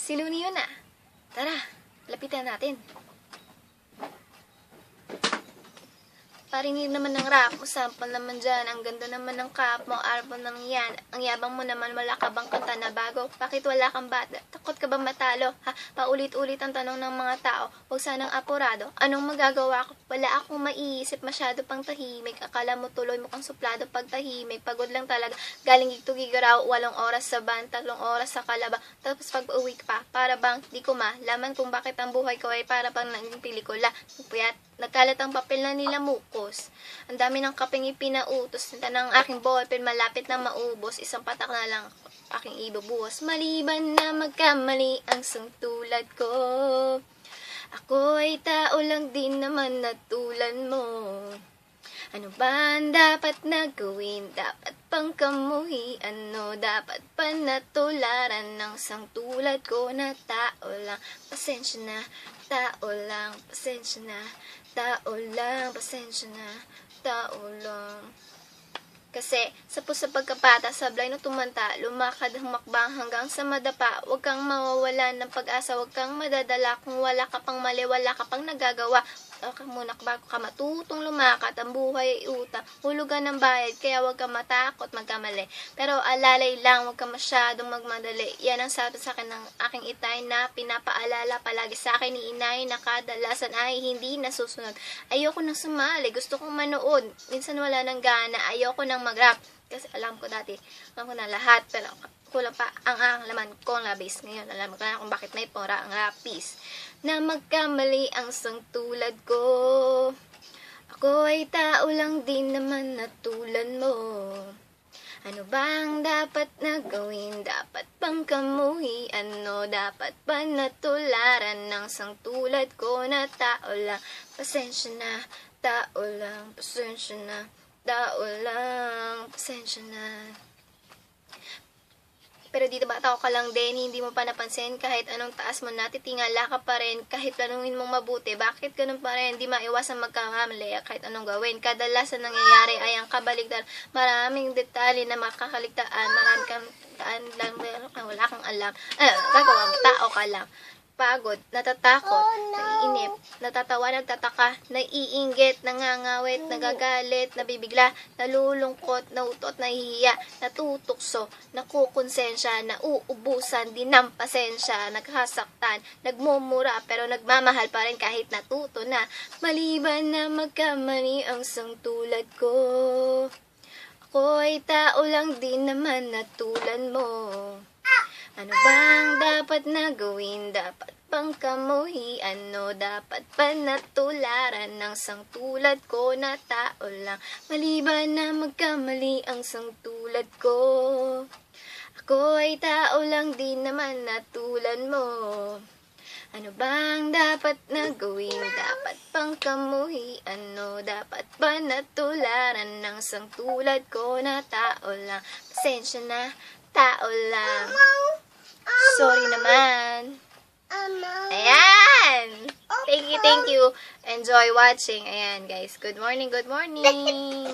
Si Looney yun ah. Tara, lapitan natin. Paringin naman ng rap mo, sample naman dyan. Ang ganda naman ng cap mo, album nang yan. Ang yabang mo naman, wala ka bang kanta na bago? Bakit wala kang bata? Takot ka ba matalo? Ha? Paulit-ulit ang tanong ng mga tao. Huwag sanang apurado. Anong magagawa ko? Wala akong maiisip, masyado pang tahimik. Akala mo tuloy mukhang suplado pag tahimik. Pagod lang talaga. Galing gigto-gigaraw, 8 oras sa van, 3 oras sa kalaba. Tapos pag uwi pa, para bang di ko malaman kung bakit ang buhay ko ay para bang naging pelikula. Puyat. Nagkalat ang papel na nila mukos. Ang dami ng kapeng ipinautos. Sinta ng aking ballpen, malapit na maubos. Isang patak na lang aking ibubuhos. Maliban na magkamali ang sungtulad ko. Ako ay tao lang din naman na tulad mo. Ano ba ang dapat na gawin? Dapat pang kamuhi? Ano dapat pa natularan ng sang tulad ko na tao lang? Pasensya na, tao lang, pasensya na. Tao lang, pasensya na, tao lang. Kasi sa pagkabata, sablay no tumanta, lumakad humakbang hanggang sa madapa. Huwag kang mawawalan ng pag-asa, huwag kang madadala kung wala ka pang mali, wala ka pang nagagawa. Muna bago ka matutong lumakad, ang buhay ay utang, hulugan ng bayad, kaya huwag kang matakot magkamali. Pero alalay lang, huwag kang masyadong magmadali. Yan ang sabi sa akin ng aking itay na pinapaalala palagi sa akin ni inay na kadalasan ay hindi nasusunod. Ayoko nang sumali, gusto kong manood. Minsan wala nang gana, ayoko nang mag-rap. Kasi alam ko dati, alam ko na lahat, pero kulang pa ang laman ko ang labis. Ngayon, alam ko na kung bakit may pora ang rapis. Na magkamali ang sang tulad ko. Ako ay tao lang din naman na tulad mo. Ano bang dapat na gawin? Dapat pang kamuhi? Ano dapat pa natularan ng sang tulad ko na tao lang? Pasensya na, tao lang, pasensya na. Tao lang, pasensya na. Pero dito ba tao ka lang din, hindi mo pa napansin kahit anong taas mo na, titingala ka pa rin kahit planuhin mong mabuti. Bakit ganun pa rin? Di maiwasan magkamali kahit anong gawin. Kadalasan nangyayari ay ang kabaligtaran. Maraming detalye na makakaligtaan. Marami kang taan lang, wala kang alam. Gagawa mo, tao ka lang. Pagod, natatakot, naiinip, natatawa, nagtataka, naiinggit, nangangawit, nagagalit, nabibigla, nalulungkot, nautot, nahihiya, natutukso, nakukonsensya, nauubusan, dinampasensya, naghasaktan, nagmumura, pero nagmamahal pa rin kahit natuto na. Maliban na magkamali ang sang tulad ko. Ako ay tao lang din naman na tulad mo. Ano bang dapat na gawin? Dapat pang kamuhi? Ano dapat pa natularan ng sang tulad ko na tao lang? Maliban na magkamali ang sang tulad ko. Ako ay tao lang din naman na tulad mo. Ano bang dapat na gawin? Dapat pang kamuhi? Ano dapat pa natularan ng sang tulad ko na tao lang? Pasensya na, tao lang. Sorry naman. Ayan! Thank you. Enjoy watching. Ayan, guys. Good morning, good morning.